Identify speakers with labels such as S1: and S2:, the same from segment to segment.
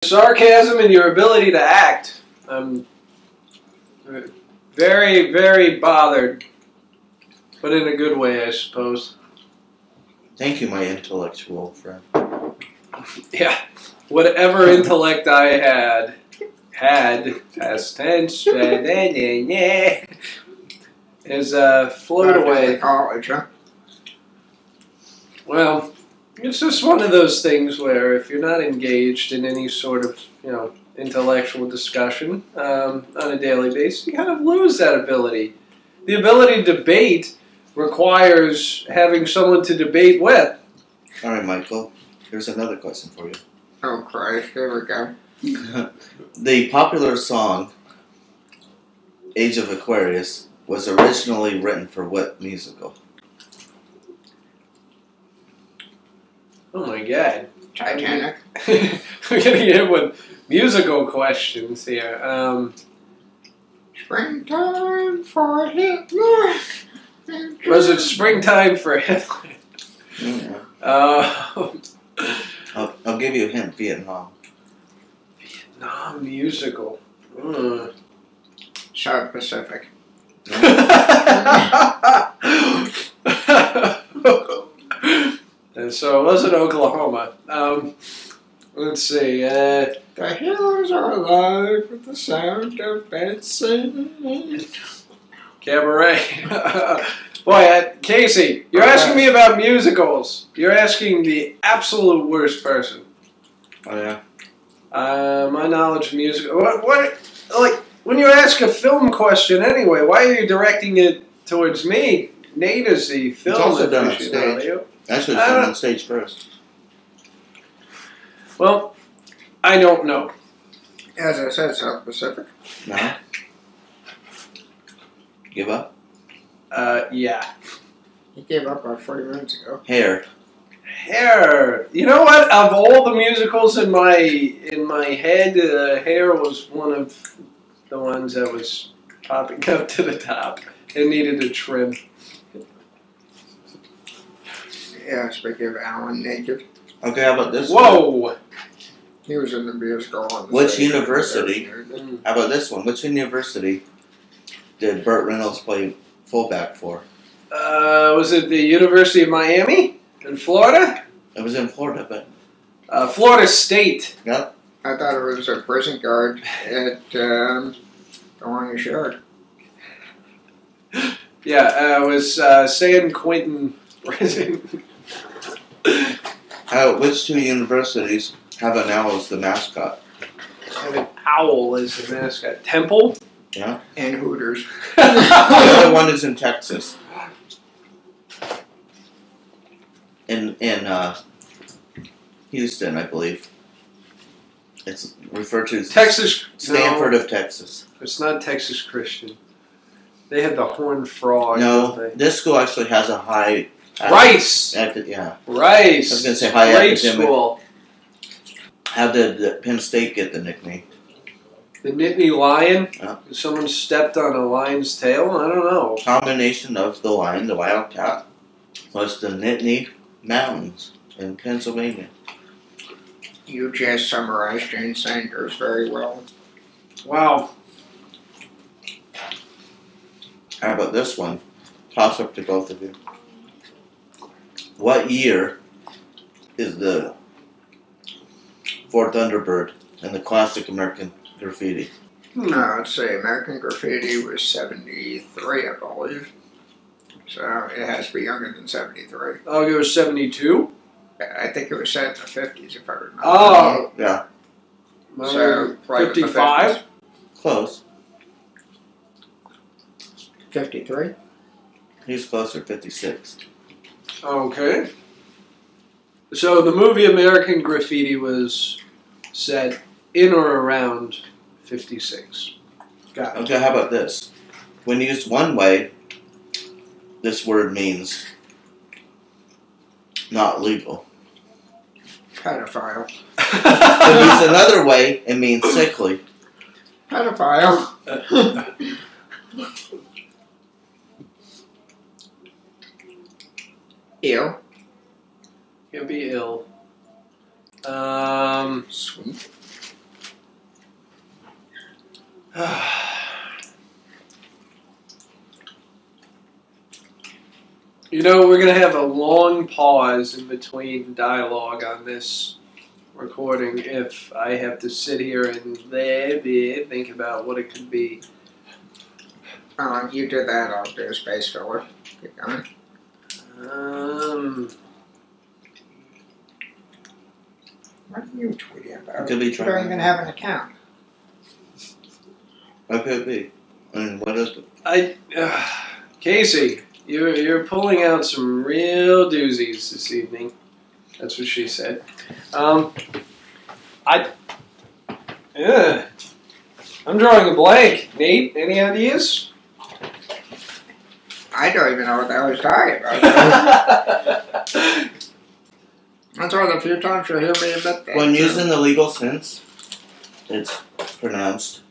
S1: Sarcasm and your ability to act. I'm very, very bothered, but in a good way, I suppose.
S2: Thank you, my intellectual friend.
S1: Yeah, whatever intellect I had, past tense, is float away.
S3: College, huh?
S1: Well, it's just one of those things where if you're not engaged in any sort of, intellectual discussion on a daily basis, you kind of lose that ability. The ability to debate requires having someone to debate with.
S2: All right, Michael. Here's another question for you.
S3: Oh Christ, here we go.
S2: The popular song "Age of Aquarius" was originally written for what musical?
S1: Oh my God.
S3: Titanic.
S1: We're getting hit with musical questions here.
S3: Springtime for Hitler.
S1: Was it Springtime for Hitler?
S2: Yeah. I'll give you a hint. Vietnam.
S1: Vietnam musical.
S3: South Pacific.
S1: And so it wasn't Oklahoma. Let's see.
S3: The hills are alive with the sound of dancing.
S1: Cabaret. Boy, Casey, you're asking me about musicals. You're asking the absolute worst person.
S2: Oh yeah.
S1: My knowledge of music. What? Like when you ask a film question, anyway, why are you directing it towards me? Nate is the film
S2: It's also done on
S1: aficionado.
S2: Actually, it's done on stage first.
S1: Well, I don't know.
S3: As I said, South Pacific.
S2: No. Give up.
S1: Yeah.
S3: He gave up about 40 minutes ago.
S2: Hair.
S1: Hair. You know what? Of all the musicals in my head, Hair was one of the ones that was popping up to the top. It needed a trim.
S3: Yeah, speaking of Alan naked.
S2: Okay, how about this one?
S1: Whoa!
S3: He was in the musical on the
S2: Which
S3: stage.
S2: university? How about this one? Which university did Burt Reynolds play fullback for?
S1: Was it the University of Miami in Florida?
S2: It was in Florida, but...
S1: Florida State.
S2: Yep.
S3: I thought it was a prison guard at the Orange Yard.
S1: Yeah, it was San Quentin prison.
S2: Which two universities have an owl as the mascot?
S1: Have an owl as the mascot. Temple?
S2: Yeah.
S3: And Hooters.
S2: The other one is in Texas. In Houston, I believe. It's referred to as
S1: Texas.
S2: Stanford
S1: No,
S2: of Texas.
S1: it's not Texas Christian. They had the Horned Frog.
S2: No,
S1: don't they?
S2: this school actually has a high...
S1: Rice!
S2: Yeah.
S1: Rice!
S2: I was going to say high
S1: Great
S2: academic.
S1: school.
S2: How did Penn State get the nickname?
S1: The Nittany Lion?
S2: Yeah.
S1: Someone stepped on a lion's tail? I don't know.
S2: Combination of the lion, the wildcat, plus the Nittany Mountains in Pennsylvania.
S3: You just summarized Jane Sanders very well.
S1: Wow.
S2: How about this one? Toss up to both of you. What year is the For Thunderbird and the classic American Graffiti?
S3: Let's see, American Graffiti was 73, I believe. So it has to be younger than 73.
S1: I'll go 72.
S3: I think it was set in the 50s, if I remember.
S1: Oh.
S2: Yeah.
S3: So, right in the
S1: 55?
S2: Close.
S3: 53?
S2: He's closer, 56.
S1: Okay. So the movie American Graffiti was set in or around 56. Got it.
S2: Okay, how about this? When used one way, this word means not legal.
S3: Pedophile.
S2: When used another way, it means sickly.
S3: Pedophile. Ill.
S1: Can be ill.
S3: Sweet.
S1: You know, we're going to have a long pause in between dialogue on this recording if I have to sit here and think about what it could be.
S3: You do that, I'll do a space filler. Keep going. What are you tweeting about?
S2: It could be
S3: You don't even have an account.
S2: It could be. And what is it?
S1: Casey, you're pulling out some real doozies this evening. That's what she said. I'm drawing a blank. Nate, any ideas?
S3: I don't even know what the hell he's talking about. That's one of the few times you'll hear me admit that.
S2: When used in the legal sense, it's pronounced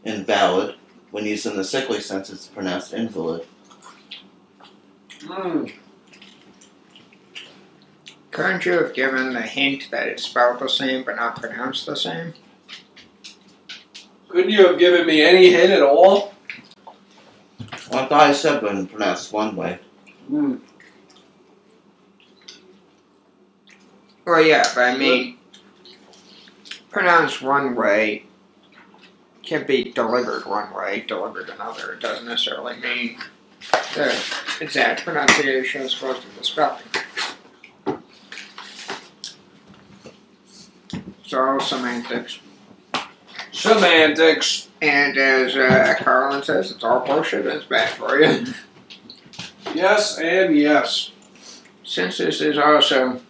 S2: invalid. When used in the sickly sense, it's pronounced invalid.
S3: Couldn't you have given the hint that it's spelled the same but not pronounced the same?
S1: Couldn't you have given me any hint at all?
S2: Well, I thought I said when pronounced one way.
S3: Well, yeah, but I mean, pronounced one way can be delivered one way, delivered another. It doesn't necessarily mean the exact pronunciation is supposed to be the spelling. So, semantics.
S1: Semantics.
S3: And as Carlin says, it's all bullshit and it's bad for you.
S1: Yes and yes.
S3: Since this is also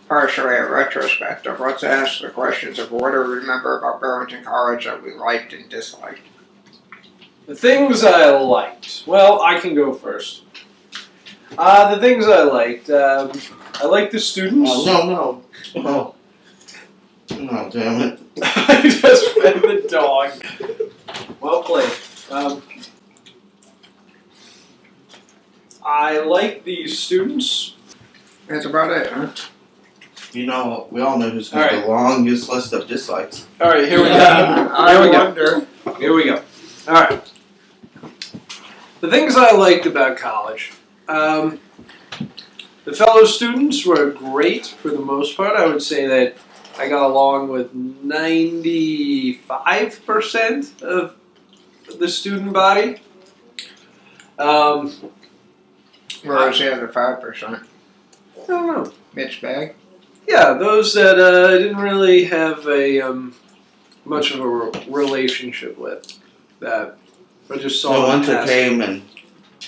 S3: partially a retrospective, let's ask the questions of what do we remember about Burlington College that we liked and disliked.
S1: The things I liked. Well, I can go first. The things I liked. I liked the students.
S2: Oh, no, damn it.
S1: I just fed the dog. Well played. I like the students.
S3: That's about it, huh?
S2: You know, we all know who's got the longest list of dislikes.
S1: All right, here we go. Here we go. All right. The things I liked about college. The fellow students were great for the most part. I would say that I got along with 95% of the student body.
S3: Whereas the other 5%?
S1: I don't know.
S3: Mixed bag?
S1: Yeah, those that didn't really have a much of a relationship with that. I just saw
S2: the ones that came and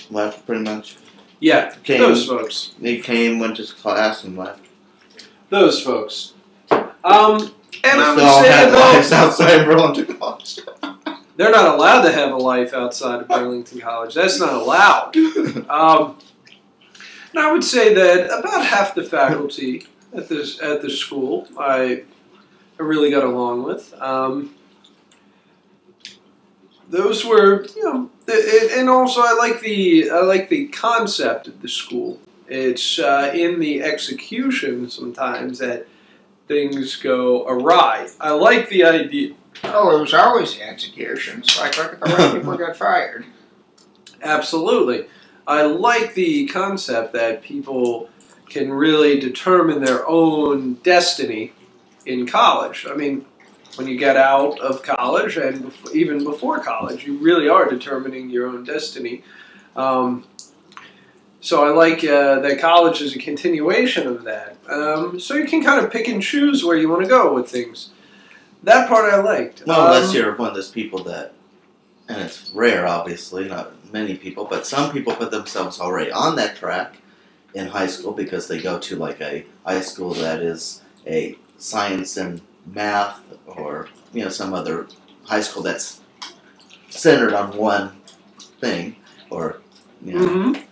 S2: left, pretty much.
S1: Yeah, those folks.
S2: They came, went to class, and left.
S1: Those folks. And
S2: they
S1: I would
S2: all
S1: say
S2: had
S1: about
S2: lives outside Burlington College.
S1: they're not allowed to have a life outside of Burlington College. That's not allowed. And I would say that about half the faculty at the school I really got along with. Those were, you know, and also I like the concept of the school. It's in the execution sometimes that things go awry. I like the idea.
S3: Oh, it was always the executions. Like, look at the way people got fired.
S1: Absolutely. I like the concept that people can really determine their own destiny in college. I mean, when you get out of college and even before college, you really are determining your own destiny. So I like that college is a continuation of that. So you can kind of pick and choose where you want to go with things. That part I liked.
S2: Well, unless you're one of those people that, and it's rare, obviously, not many people, but some people put themselves already on that track in high school because they go to like a high school that is a science and math or, you know, some other high school that's centered on one thing or, you know.
S1: Mm-hmm.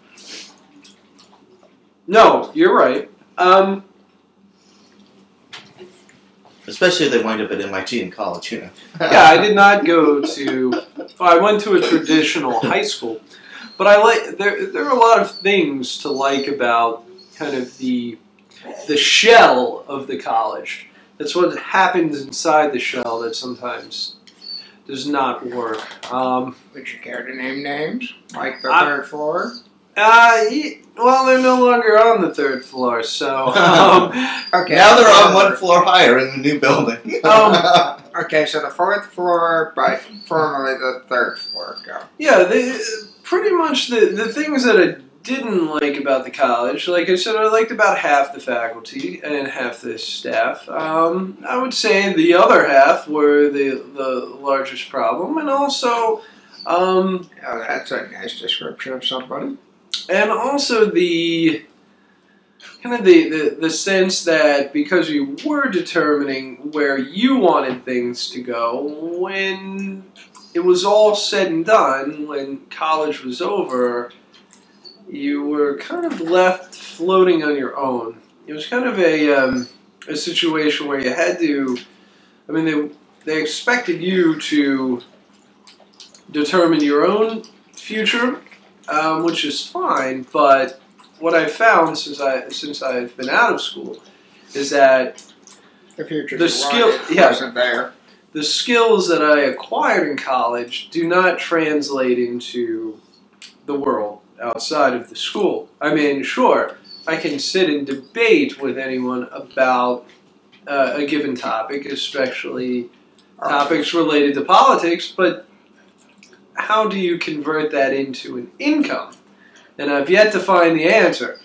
S1: No, you're right.
S2: Especially if they wind up at MIT in college, you know.
S1: Yeah, I did not go to. I went to a traditional high school, but I like there are a lot of things to like about kind of the shell of the college. That's what happens inside the shell that sometimes does not work.
S3: Would you care to name names? Like the third floor?
S1: Well, they're no longer on the third floor, so
S3: Okay.
S2: Now they're on one floor higher in the new building.
S3: Okay, so the fourth floor, but formerly the third floor. Go.
S1: yeah, pretty much the things that I didn't like about the college, like I said, I liked about half the faculty and half the staff. I would say the other half were the largest problem, and also,
S3: Oh, that's a nice description of somebody.
S1: and also the kind of the sense that because you were determining where you wanted things to go, when it was all said and done, when college was over, you were kind of left floating on your own. It was kind of a situation where you had to, I mean, they expected you to determine your own future, which is fine, but what I've found since I've been out of school is that
S3: The future wasn't there.
S1: the skills that I acquired in college do not translate into the world outside of the school. I mean, sure, I can sit and debate with anyone about a given topic, especially topics related to politics, but how do you convert that into an income? And I've yet to find the answer.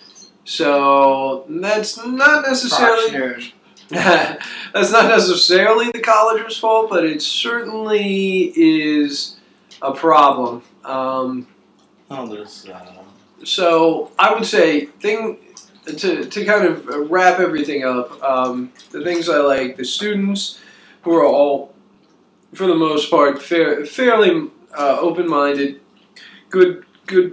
S1: So that's not necessarily that's not necessarily the college's fault, but it certainly is a problem. So I would say to kind of wrap everything up, the things I like, the students who are all, for the most part, fairly open-minded, good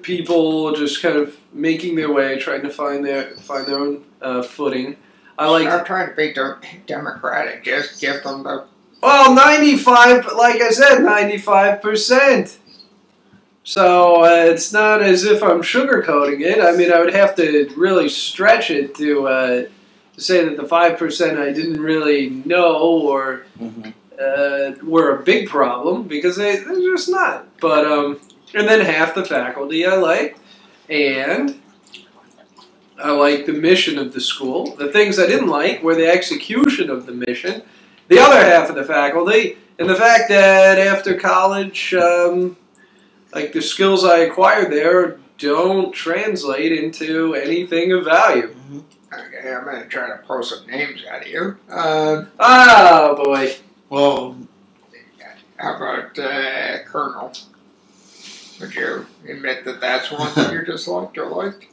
S1: people, just kind of making their way, trying to find their own footing.
S3: Stop trying to be democratic. Just give them the.
S1: Well, 95, like I said, 95%. So it's not as if I'm sugarcoating it. I mean, I would have to really stretch it to say that the 5% I didn't really know or were a big problem, because they're just not. But and then half the faculty I like, and I like the mission of the school. The things I didn't like were the execution of the mission. The other half of the faculty, and the fact that after college, like the skills I acquired there don't translate into anything of value.
S3: Okay, I'm going to try to pull some names out of you.
S1: Oh boy.
S2: Well,
S3: how about Colonel? Would you admit that that's one that you disliked or liked?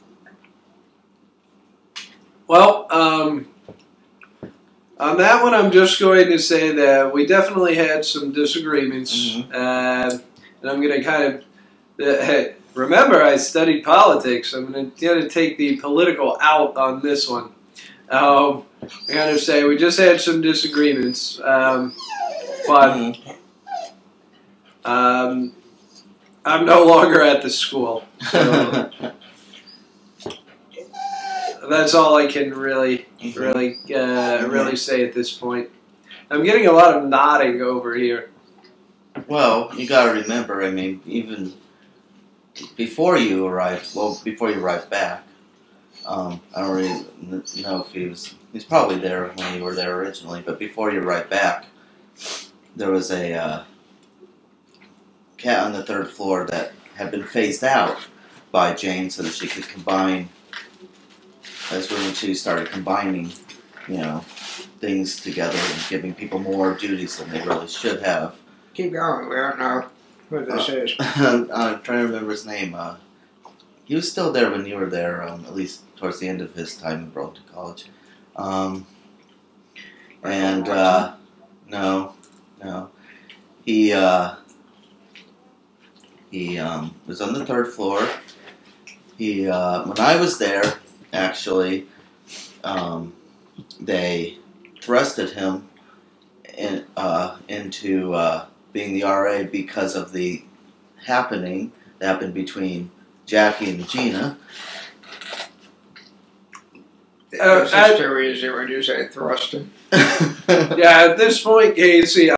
S1: Well, on that one, I'm just going to say that we definitely had some disagreements, and I'm going to kind of remember I studied politics. I'm going to take the political out on this one. I'm going to say we just had some disagreements, but I'm no longer at the school. So that's all I can really say at this point. I'm getting a lot of nodding over here.
S2: Well, you got to remember. I mean, even before you arrived back. I don't really know if he's probably there when you were there originally. But before you arrived back, there was a cat on the third floor that had been phased out by Jane so that she could combine. That's when she started combining, things together and giving people more duties than they really should have.
S3: Keep going. We don't know who this is.
S2: I'm trying to remember his name. He was still there when you were there, at least towards the end of his time in Burlington College. No. He was on the third floor. When I was there, actually, they thrusted him into being the RA because of the happening that happened between Jackie and Gina.
S3: It's too easy when you say thrusting.
S1: Yeah, at this point, Casey,